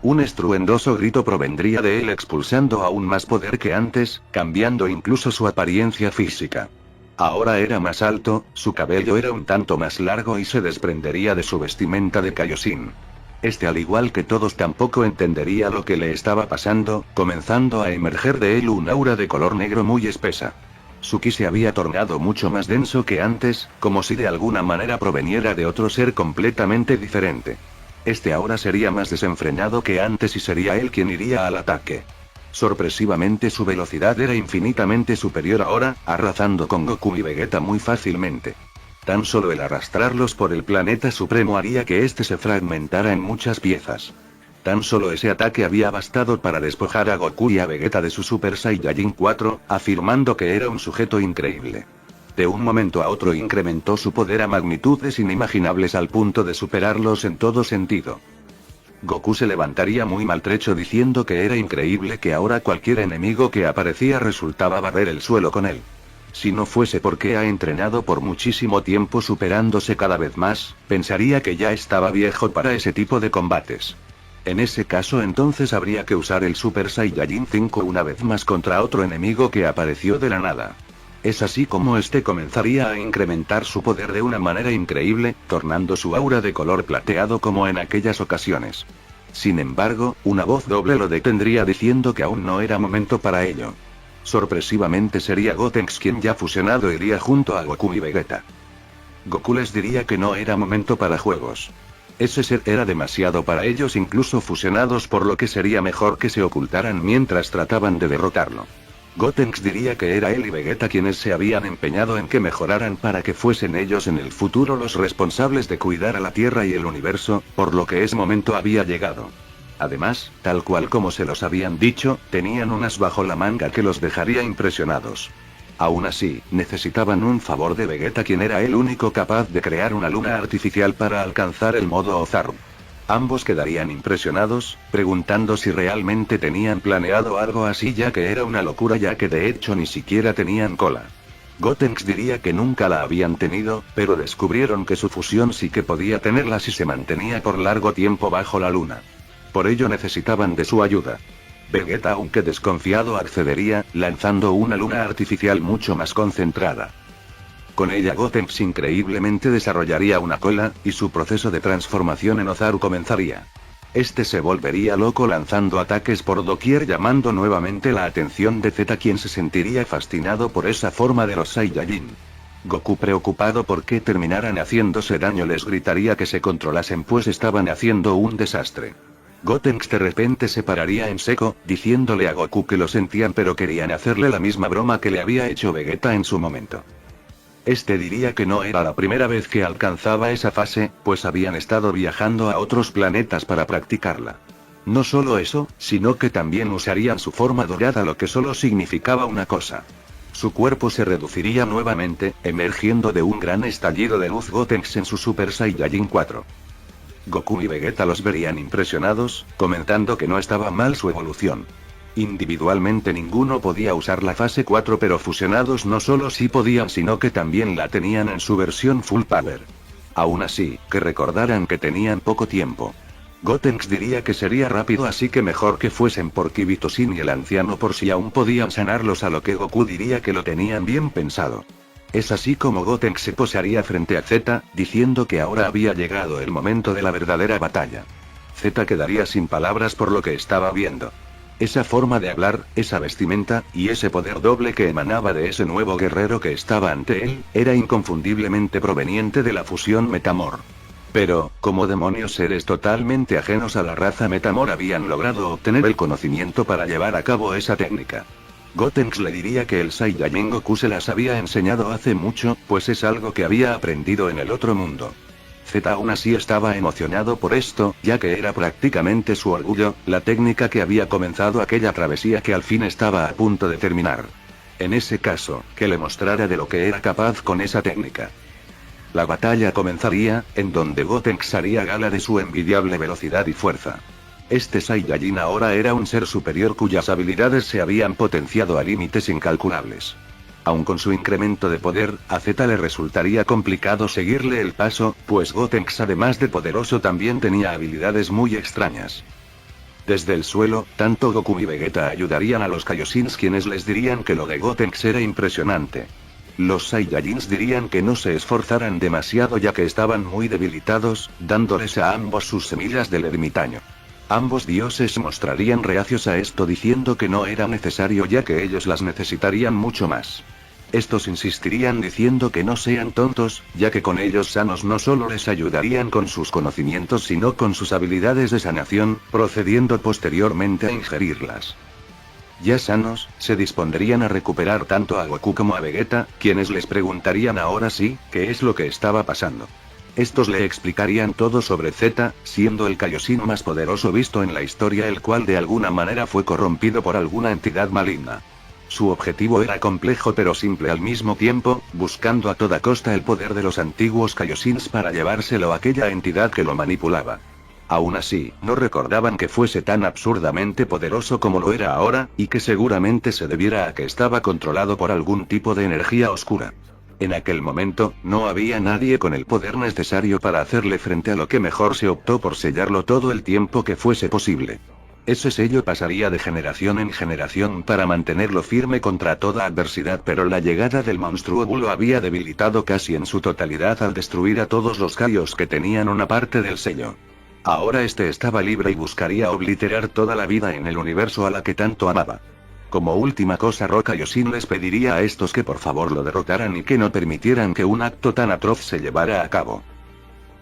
Un estruendoso grito provendría de él expulsando aún más poder que antes, cambiando incluso su apariencia física. Ahora era más alto, su cabello era un tanto más largo y se desprendería de su vestimenta de Kaioshin. Este, al igual que todos, tampoco entendería lo que le estaba pasando, comenzando a emerger de él un aura de color negro muy espesa. Su ki se había tornado mucho más denso que antes, como si de alguna manera proveniera de otro ser completamente diferente. Este ahora sería más desenfrenado que antes y sería él quien iría al ataque. Sorpresivamente su velocidad era infinitamente superior ahora, arrasando con Goku y Vegeta muy fácilmente. Tan solo el arrastrarlos por el planeta supremo haría que este se fragmentara en muchas piezas. Tan solo ese ataque había bastado para despojar a Goku y a Vegeta de su Super Saiyajin 4, afirmando que era un sujeto increíble. De un momento a otro incrementó su poder a magnitudes inimaginables al punto de superarlos en todo sentido. Goku se levantaría muy maltrecho diciendo que era increíble que ahora cualquier enemigo que aparecía resultaba barrer el suelo con él. Si no fuese porque ha entrenado por muchísimo tiempo superándose cada vez más, pensaría que ya estaba viejo para ese tipo de combates. En ese caso entonces habría que usar el Super Saiyajin 5 una vez más contra otro enemigo que apareció de la nada. Es así como este comenzaría a incrementar su poder de una manera increíble, tornando su aura de color plateado como en aquellas ocasiones. Sin embargo, una voz doble lo detendría diciendo que aún no era momento para ello. Sorpresivamente sería Gotenks quien ya fusionado iría junto a Goku y Vegeta. Goku les diría que no era momento para juegos. Ese ser era demasiado para ellos incluso fusionados, por lo que sería mejor que se ocultaran mientras trataban de derrotarlo. Gotenks diría que era él y Vegeta quienes se habían empeñado en que mejoraran para que fuesen ellos en el futuro los responsables de cuidar a la Tierra y el universo, por lo que ese momento había llegado. Además, tal cual como se los habían dicho, tenían un as bajo la manga que los dejaría impresionados. Aún así, necesitaban un favor de Vegeta, quien era el único capaz de crear una luna artificial para alcanzar el modo Ozaru. Ambos quedarían impresionados, preguntando si realmente tenían planeado algo así, ya que era una locura, ya que de hecho ni siquiera tenían cola. Gotenks diría que nunca la habían tenido, pero descubrieron que su fusión sí que podía tenerla si se mantenía por largo tiempo bajo la luna. Por ello necesitaban de su ayuda. Vegeta, aunque desconfiado, accedería, lanzando una luna artificial mucho más concentrada. Con ella Gotenks increíblemente desarrollaría una cola, y su proceso de transformación en Ozaru comenzaría. Este se volvería loco lanzando ataques por doquier, llamando nuevamente la atención de Zeta, quien se sentiría fascinado por esa forma de los Saiyajin. Goku, preocupado por que terminaran haciéndose daño, les gritaría que se controlasen, pues estaban haciendo un desastre. Gotenks de repente se pararía en seco, diciéndole a Goku que lo sentían, pero querían hacerle la misma broma que le había hecho Vegeta en su momento. Este diría que no era la primera vez que alcanzaba esa fase, pues habían estado viajando a otros planetas para practicarla. No solo eso, sino que también usarían su forma dorada, lo que solo significaba una cosa. Su cuerpo se reduciría nuevamente, emergiendo de un gran estallido de luz Gotenks en su Super Saiyajin 4. Goku y Vegeta los verían impresionados, comentando que no estaba mal su evolución. Individualmente ninguno podía usar la fase 4, pero fusionados no solo sí podían, sino que también la tenían en su versión Full Power. Aún así, que recordaran que tenían poco tiempo. Gotenks diría que sería rápido, así que mejor que fuesen por Kibitosin y el anciano por si aún podían sanarlos, a lo que Goku diría que lo tenían bien pensado. Es así como Gotenks se posaría frente a Zeta, diciendo que ahora había llegado el momento de la verdadera batalla. Zeta quedaría sin palabras por lo que estaba viendo. Esa forma de hablar, esa vestimenta, y ese poder doble que emanaba de ese nuevo guerrero que estaba ante él, era inconfundiblemente proveniente de la fusión Metamor. Pero, ¿cómo demonios seres totalmente ajenos a la raza Metamor habían logrado obtener el conocimiento para llevar a cabo esa técnica? Gotenks le diría que el Saiyajin Goku se las había enseñado hace mucho, pues es algo que había aprendido en el otro mundo. Zeta aún así estaba emocionado por esto, ya que era prácticamente su orgullo, la técnica que había comenzado aquella travesía que al fin estaba a punto de terminar. En ese caso, que le mostrara de lo que era capaz con esa técnica. La batalla comenzaría, en donde Gotenks haría gala de su envidiable velocidad y fuerza. Este Saiyajin ahora era un ser superior cuyas habilidades se habían potenciado a límites incalculables. Aun con su incremento de poder, a Zeta le resultaría complicado seguirle el paso, pues Gotenks, además de poderoso, también tenía habilidades muy extrañas. Desde el suelo, tanto Goku y Vegeta ayudarían a los Kaioshins, quienes les dirían que lo de Gotenks era impresionante. Los Saiyajins dirían que no se esforzaran demasiado ya que estaban muy debilitados, dándoles a ambos sus semillas del ermitaño. Ambos dioses mostrarían reacios a esto diciendo que no era necesario ya que ellos las necesitarían mucho más. Estos insistirían diciendo que no sean tontos, ya que con ellos sanos no solo les ayudarían con sus conocimientos sino con sus habilidades de sanación, procediendo posteriormente a ingerirlas. Ya sanos, se dispondrían a recuperar tanto a Goku como a Vegeta, quienes les preguntarían ahora sí, qué es lo que estaba pasando. Estos le explicarían todo sobre Z, siendo el Kaioshin más poderoso visto en la historia, el cual de alguna manera fue corrompido por alguna entidad maligna. Su objetivo era complejo pero simple al mismo tiempo, buscando a toda costa el poder de los antiguos Kaioshins para llevárselo a aquella entidad que lo manipulaba. Aún así, no recordaban que fuese tan absurdamente poderoso como lo era ahora, y que seguramente se debiera a que estaba controlado por algún tipo de energía oscura. En aquel momento, no había nadie con el poder necesario para hacerle frente, a lo que mejor se optó por sellarlo todo el tiempo que fuese posible. Ese sello pasaría de generación en generación para mantenerlo firme contra toda adversidad, pero la llegada del monstruo Buu lo había debilitado casi en su totalidad al destruir a todos los Kaios que tenían una parte del sello. Ahora este estaba libre y buscaría obliterar toda la vida en el universo a la que tanto amaba. Como última cosa, Kaioshin les pediría a estos que por favor lo derrotaran y que no permitieran que un acto tan atroz se llevara a cabo.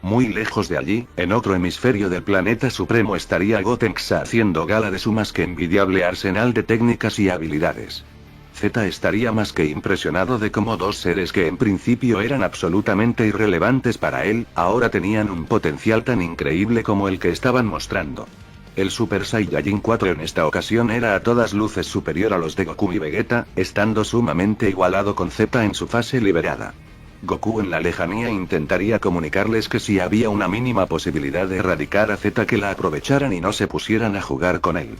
Muy lejos de allí, en otro hemisferio del planeta supremo, estaría Gotenks haciendo gala de su más que envidiable arsenal de técnicas y habilidades. Z estaría más que impresionado de cómo dos seres que en principio eran absolutamente irrelevantes para él, ahora tenían un potencial tan increíble como el que estaban mostrando. El Super Saiyajin 4 en esta ocasión era a todas luces superior a los de Goku y Vegeta, estando sumamente igualado con Z en su fase liberada. Goku en la lejanía intentaría comunicarles que si había una mínima posibilidad de erradicar a Z, que la aprovecharan y no se pusieran a jugar con él.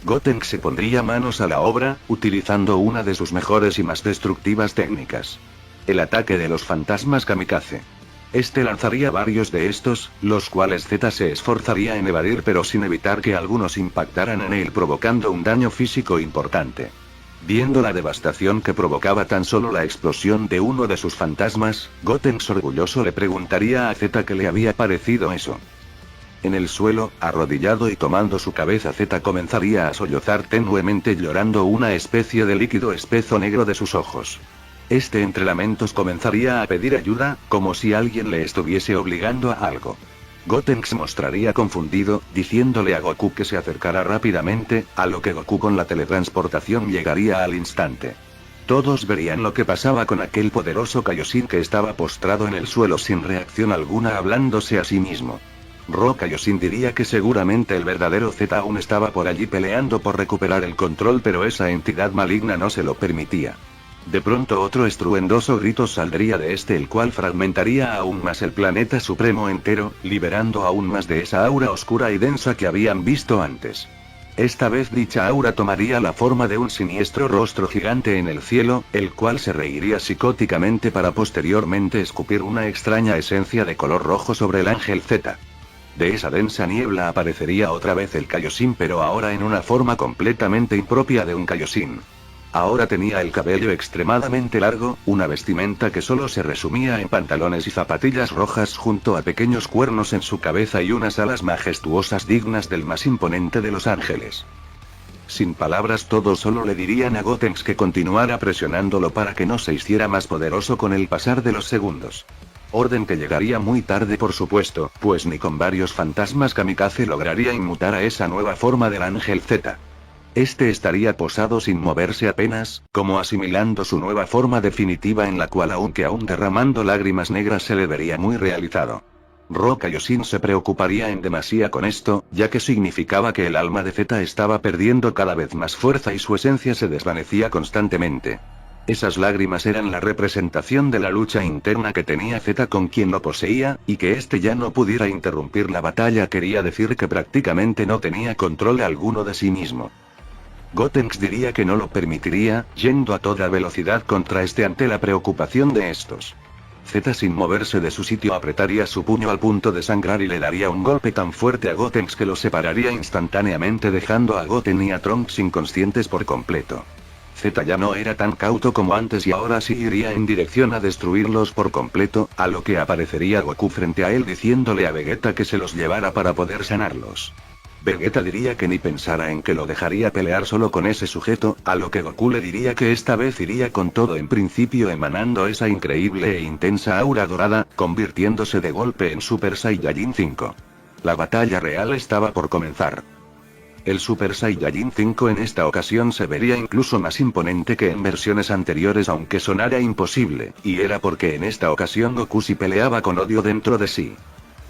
Gotenks se pondría manos a la obra, utilizando una de sus mejores y más destructivas técnicas: el ataque de los fantasmas kamikaze. Este lanzaría varios de estos, los cuales Z se esforzaría en evadir pero sin evitar que algunos impactaran en él, provocando un daño físico importante. Viendo la devastación que provocaba tan solo la explosión de uno de sus fantasmas, Gotenks orgulloso le preguntaría a Z qué le había parecido eso. En el suelo, arrodillado y tomando su cabeza, Z comenzaría a sollozar tenuemente, llorando una especie de líquido espeso negro de sus ojos. Este entre lamentos comenzaría a pedir ayuda, como si alguien le estuviese obligando a algo. Gotenks mostraría confundido, diciéndole a Goku que se acercara rápidamente, a lo que Goku con la teletransportación llegaría al instante. Todos verían lo que pasaba con aquel poderoso Kaioshin que estaba postrado en el suelo sin reacción alguna, hablándose a sí mismo. Kaioshin diría que seguramente el verdadero Z aún estaba por allí peleando por recuperar el control, pero esa entidad maligna no se lo permitía. De pronto otro estruendoso grito saldría de este, el cual fragmentaría aún más el planeta supremo entero, liberando aún más de esa aura oscura y densa que habían visto antes. Esta vez dicha aura tomaría la forma de un siniestro rostro gigante en el cielo, el cual se reiría psicóticamente para posteriormente escupir una extraña esencia de color rojo sobre el ángel Z. De esa densa niebla aparecería otra vez el Kaioshin, pero ahora en una forma completamente impropia de un Kaioshin. Ahora tenía el cabello extremadamente largo, una vestimenta que solo se resumía en pantalones y zapatillas rojas junto a pequeños cuernos en su cabeza y unas alas majestuosas dignas del más imponente de los ángeles. Sin palabras, todos solo le dirían a Gotenks que continuara presionándolo para que no se hiciera más poderoso con el pasar de los segundos. Orden que llegaría muy tarde, por supuesto, pues ni con varios fantasmas kamikaze lograría inmutar a esa nueva forma del ángel Z. Este estaría posado sin moverse apenas, como asimilando su nueva forma definitiva, en la cual aunque aún derramando lágrimas negras se le vería muy realizado. Kaioshin se preocuparía en demasía con esto, ya que significaba que el alma de Z estaba perdiendo cada vez más fuerza y su esencia se desvanecía constantemente. Esas lágrimas eran la representación de la lucha interna que tenía Z con quien lo poseía, y que este ya no pudiera interrumpir la batalla quería decir que prácticamente no tenía control alguno de sí mismo. Gotenks diría que no lo permitiría, yendo a toda velocidad contra este ante la preocupación de estos. Z sin moverse de su sitio apretaría su puño al punto de sangrar y le daría un golpe tan fuerte a Gotenks que lo separaría instantáneamente, dejando a Goten y a Trunks inconscientes por completo. Z ya no era tan cauto como antes y ahora sí iría en dirección a destruirlos por completo, a lo que aparecería Goku frente a él diciéndole a Vegeta que se los llevara para poder sanarlos. Vegeta diría que ni pensara en que lo dejaría pelear solo con ese sujeto, a lo que Goku le diría que esta vez iría con todo, en principio emanando esa increíble e intensa aura dorada, convirtiéndose de golpe en Super Saiyajin 5. La batalla real estaba por comenzar. El Super Saiyajin 5 en esta ocasión se vería incluso más imponente que en versiones anteriores, aunque sonara imposible, y era porque en esta ocasión Goku sí peleaba con odio dentro de sí.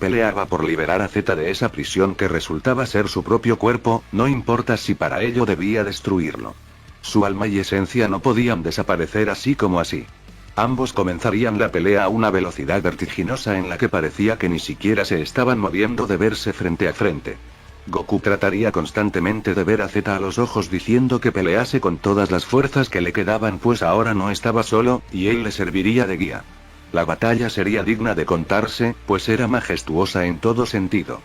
Peleaba por liberar a Z de esa prisión que resultaba ser su propio cuerpo, no importa si para ello debía destruirlo. Su alma y esencia no podían desaparecer así como así. Ambos comenzarían la pelea a una velocidad vertiginosa en la que parecía que ni siquiera se estaban moviendo de verse frente a frente. Goku trataría constantemente de ver a Z a los ojos diciendo que pelease con todas las fuerzas que le quedaban, pues ahora no estaba solo, y él le serviría de guía. La batalla sería digna de contarse, pues era majestuosa en todo sentido.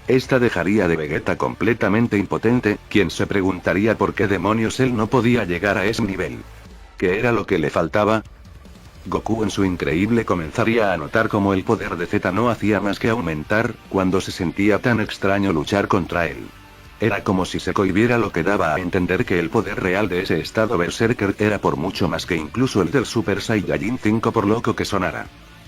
Esta dejaría de Vegeta completamente impotente, quien se preguntaría por qué demonios él no podía llegar a ese nivel. ¿Qué era lo que le faltaba? Goku en su increíble comenzaría a notar cómo el poder de Z no hacía más que aumentar, cuando se sentía tan extraño luchar contra él. Era como si se cohibiera, lo que daba a entender que el poder real de ese estado Berserker era por mucho más que incluso el del Super Saiyajin 5, por loco que sonara.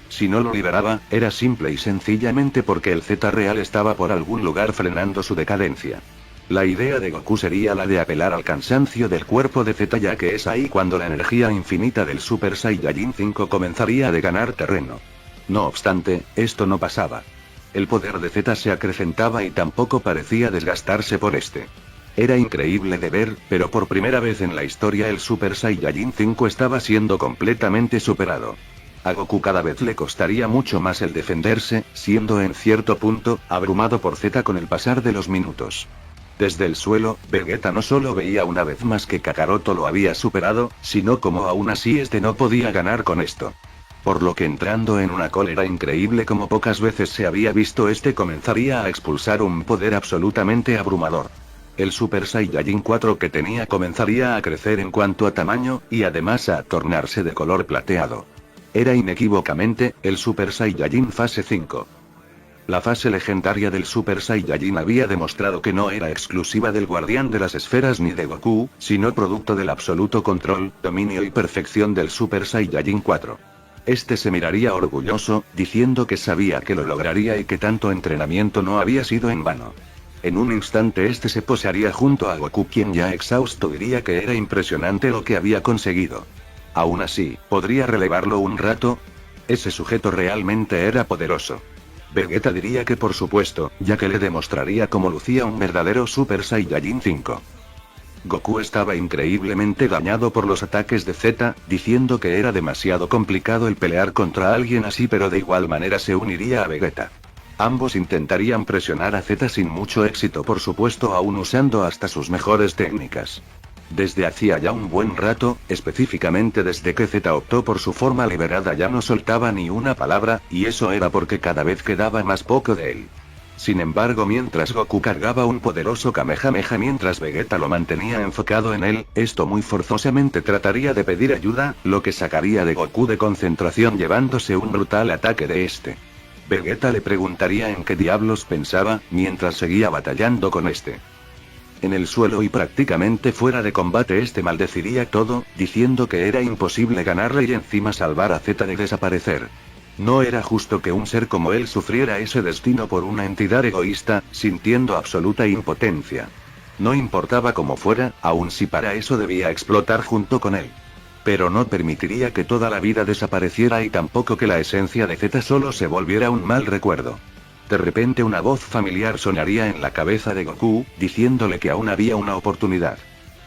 Si no lo liberaba, era simple y sencillamente porque el Z real estaba por algún lugar frenando su decadencia. La idea de Goku sería la de apelar al cansancio del cuerpo de Z, ya que es ahí cuando la energía infinita del Super Saiyajin 5 comenzaría a ganar terreno. No obstante, esto no pasaba. El poder de Z se acrecentaba y tampoco parecía desgastarse por este. Era increíble de ver, pero por primera vez en la historia el Super Saiyajin 5 estaba siendo completamente superado. A Goku cada vez le costaría mucho más el defenderse, siendo en cierto punto abrumado por Z con el pasar de los minutos. Desde el suelo, Vegeta no solo veía una vez más que Kakaroto lo había superado, sino como aún así este no podía ganar con esto. Por lo que, entrando en una cólera increíble como pocas veces se había visto, este comenzaría a expulsar un poder absolutamente abrumador. El Super Saiyajin 4 que tenía comenzaría a crecer en cuanto a tamaño, y además a tornarse de color plateado. Era inequívocamente el Super Saiyajin fase 5. La fase legendaria del Super Saiyajin había demostrado que no era exclusiva del Guardián de las Esferas ni de Goku, sino producto del absoluto control, dominio y perfección del Super Saiyajin 4. Este se miraría orgulloso, diciendo que sabía que lo lograría y que tanto entrenamiento no había sido en vano. En un instante este se posaría junto a Goku, quien ya exhausto diría que era impresionante lo que había conseguido. Aún así, ¿podría relevarlo un rato? Ese sujeto realmente era poderoso. Vegeta diría que por supuesto, ya que le demostraría cómo lucía un verdadero Super Saiyajin 5. Goku estaba increíblemente dañado por los ataques de Z, diciendo que era demasiado complicado el pelear contra alguien así, pero de igual manera se uniría a Vegeta. Ambos intentarían presionar a Z sin mucho éxito, por supuesto, aún usando hasta sus mejores técnicas. Desde hacía ya un buen rato, específicamente desde que Z optó por su forma liberada, ya no soltaba ni una palabra, y eso era porque cada vez quedaba más poco de él. Sin embargo, mientras Goku cargaba un poderoso Kamehameha mientras Vegeta lo mantenía enfocado en él, esto muy forzosamente trataría de pedir ayuda, lo que sacaría de Goku de concentración llevándose un brutal ataque de este. Vegeta le preguntaría en qué diablos pensaba, mientras seguía batallando con este. En el suelo y prácticamente fuera de combate este maldeciría todo, diciendo que era imposible ganarle y encima salvar a Z de desaparecer. No era justo que un ser como él sufriera ese destino por una entidad egoísta, sintiendo absoluta impotencia. No importaba cómo fuera, aun si para eso debía explotar junto con él. Pero no permitiría que toda la vida desapareciera y tampoco que la esencia de Z solo se volviera un mal recuerdo. De repente una voz familiar sonaría en la cabeza de Goku, diciéndole que aún había una oportunidad.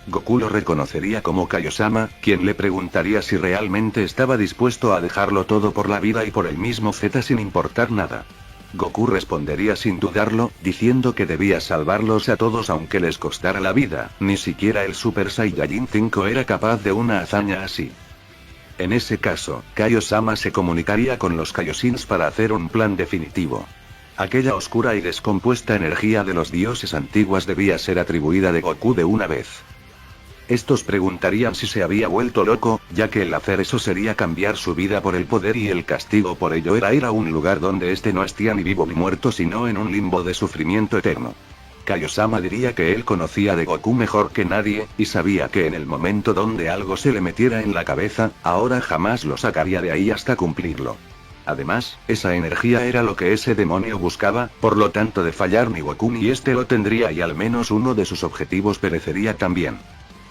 Goku lo reconocería como Kaiosama, quien le preguntaría si realmente estaba dispuesto a dejarlo todo por la vida y por el mismo Z sin importar nada. Goku respondería sin dudarlo, diciendo que debía salvarlos a todos aunque les costara la vida, ni siquiera el Super Saiyajin 5 era capaz de una hazaña así. En ese caso, Kaiosama se comunicaría con los Kaiosins para hacer un plan definitivo. Aquella oscura y descompuesta energía de los dioses antiguos debía ser atribuida de Goku de una vez. Estos preguntarían si se había vuelto loco, ya que el hacer eso sería cambiar su vida por el poder y el castigo por ello era ir a un lugar donde este no esté ni vivo ni muerto sino en un limbo de sufrimiento eterno. Kaiosama diría que él conocía de Goku mejor que nadie, y sabía que en el momento donde algo se le metiera en la cabeza, ahora jamás lo sacaría de ahí hasta cumplirlo. Además, esa energía era lo que ese demonio buscaba, por lo tanto de fallar ni Goku ni este lo tendría y al menos uno de sus objetivos perecería también.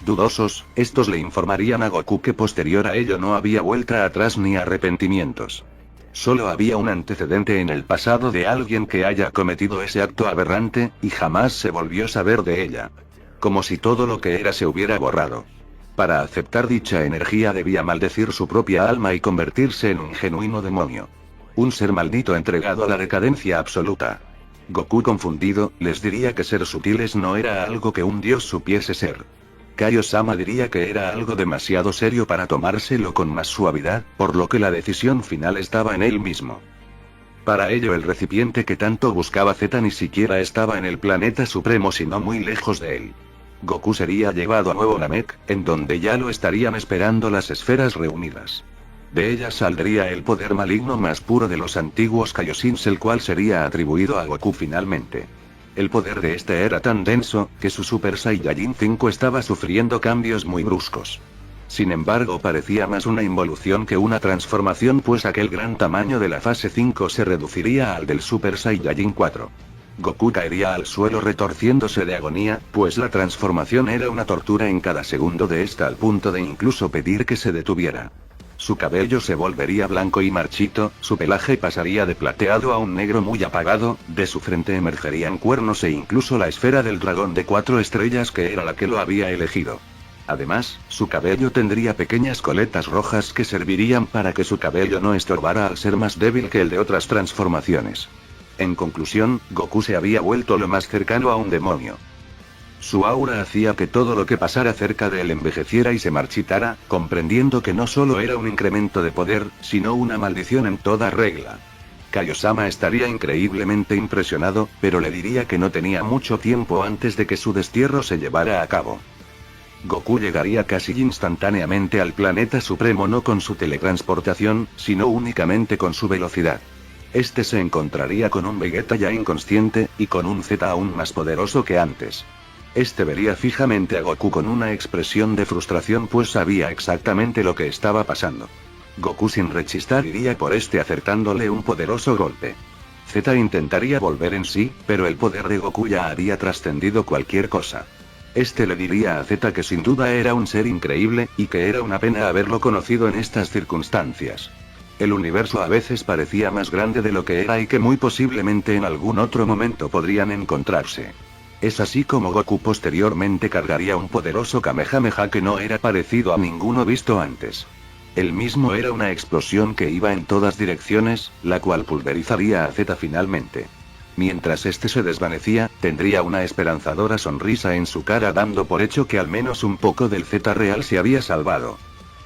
Dudosos, estos le informarían a Goku que posterior a ello no había vuelta atrás ni arrepentimientos. Solo había un antecedente en el pasado de alguien que haya cometido ese acto aberrante, y jamás se volvió a saber de ella. Como si todo lo que era se hubiera borrado. Para aceptar dicha energía debía maldecir su propia alma y convertirse en un genuino demonio. Un ser maldito entregado a la decadencia absoluta. Goku confundido, les diría que ser sutiles no era algo que un dios supiese ser. Kaiosama diría que era algo demasiado serio para tomárselo con más suavidad, por lo que la decisión final estaba en él mismo. Para ello el recipiente que tanto buscaba Z ni siquiera estaba en el planeta supremo sino muy lejos de él. Goku sería llevado a Nuevo Namek, en donde ya lo estarían esperando las esferas reunidas. De ellas saldría el poder maligno más puro de los antiguos Kaioshins, el cual sería atribuido a Goku finalmente. El poder de este era tan denso, que su Super Saiyajin 5 estaba sufriendo cambios muy bruscos. Sin embargo parecía más una involución que una transformación, pues aquel gran tamaño de la fase 5 se reduciría al del Super Saiyajin 4. Goku caería al suelo retorciéndose de agonía, pues la transformación era una tortura en cada segundo de esta al punto de incluso pedir que se detuviera. Su cabello se volvería blanco y marchito, su pelaje pasaría de plateado a un negro muy apagado, de su frente emergerían cuernos e incluso la esfera del dragón de 4 estrellas que era la que lo había elegido. Además, su cabello tendría pequeñas coletas rojas que servirían para que su cabello no estorbara al ser más débil que el de otras transformaciones. En conclusión, Goku se había vuelto lo más cercano a un demonio. Su aura hacía que todo lo que pasara cerca de él envejeciera y se marchitara, comprendiendo que no solo era un incremento de poder, sino una maldición en toda regla. Kaiosama estaría increíblemente impresionado, pero le diría que no tenía mucho tiempo antes de que su destierro se llevara a cabo. Goku llegaría casi instantáneamente al planeta supremo no con su teletransportación, sino únicamente con su velocidad. Este se encontraría con un Vegeta ya inconsciente, y con un Z aún más poderoso que antes. Este vería fijamente a Goku con una expresión de frustración, pues sabía exactamente lo que estaba pasando. Goku sin rechistar iría por este acertándole un poderoso golpe. Z intentaría volver en sí, pero el poder de Goku ya había trascendido cualquier cosa. Este le diría a Z que sin duda era un ser increíble, y que era una pena haberlo conocido en estas circunstancias. El universo a veces parecía más grande de lo que era y que muy posiblemente en algún otro momento podrían encontrarse. Es así como Goku posteriormente cargaría un poderoso Kamehameha que no era parecido a ninguno visto antes. El mismo era una explosión que iba en todas direcciones, la cual pulverizaría a Z finalmente. Mientras este se desvanecía, tendría una esperanzadora sonrisa en su cara, dando por hecho que al menos un poco del Z real se había salvado.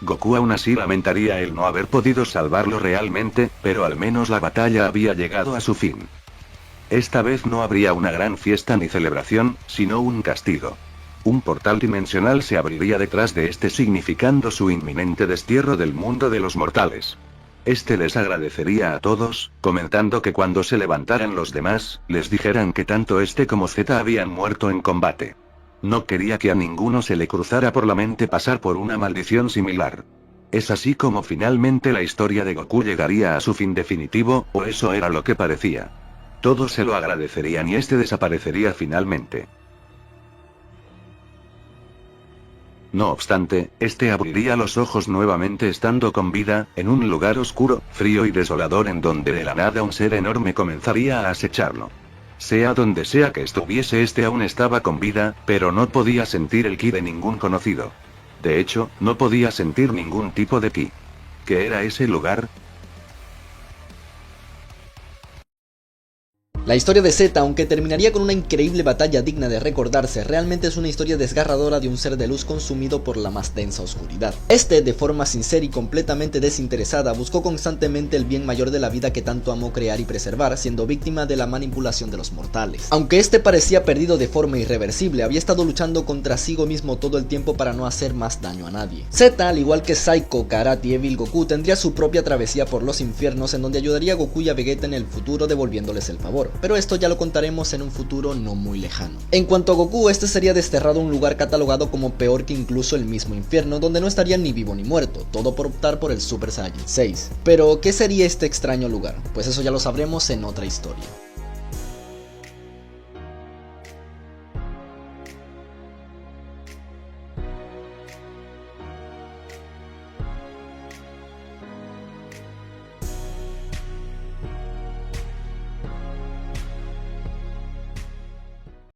Goku aún así lamentaría el no haber podido salvarlo realmente, pero al menos la batalla había llegado a su fin. Esta vez no habría una gran fiesta ni celebración, sino un castigo. Un portal dimensional se abriría detrás de este, significando su inminente destierro del mundo de los mortales. Este les agradecería a todos, comentando que cuando se levantaran los demás, les dijeran que tanto este como Z habían muerto en combate. No quería que a ninguno se le cruzara por la mente pasar por una maldición similar. Es así como finalmente la historia de Goku llegaría a su fin definitivo, o eso era lo que parecía. Todos se lo agradecerían y este desaparecería finalmente. No obstante, este abriría los ojos nuevamente estando con vida, en un lugar oscuro, frío y desolador en donde de la nada un ser enorme comenzaría a acecharlo. Sea donde sea que estuviese, este aún estaba con vida, pero no podía sentir el ki de ningún conocido. De hecho, no podía sentir ningún tipo de ki. ¿Qué era ese lugar? La historia de Z, aunque terminaría con una increíble batalla digna de recordarse, realmente es una historia desgarradora de un ser de luz consumido por la más densa oscuridad. Este, de forma sincera y completamente desinteresada, buscó constantemente el bien mayor de la vida que tanto amó crear y preservar, siendo víctima de la manipulación de los mortales. Aunque este parecía perdido de forma irreversible, había estado luchando contra sí mismo todo el tiempo para no hacer más daño a nadie. Z, al igual que Psycho, Karate y Evil Goku, tendría su propia travesía por los infiernos en donde ayudaría a Goku y a Vegeta en el futuro devolviéndoles el favor, pero esto ya lo contaremos en un futuro no muy lejano. En cuanto a Goku, este sería desterrado a un lugar catalogado como peor que incluso el mismo infierno, donde no estaría ni vivo ni muerto, todo por optar por el Super Saiyajin 6. Pero, ¿qué sería este extraño lugar? Pues eso ya lo sabremos en otra historia.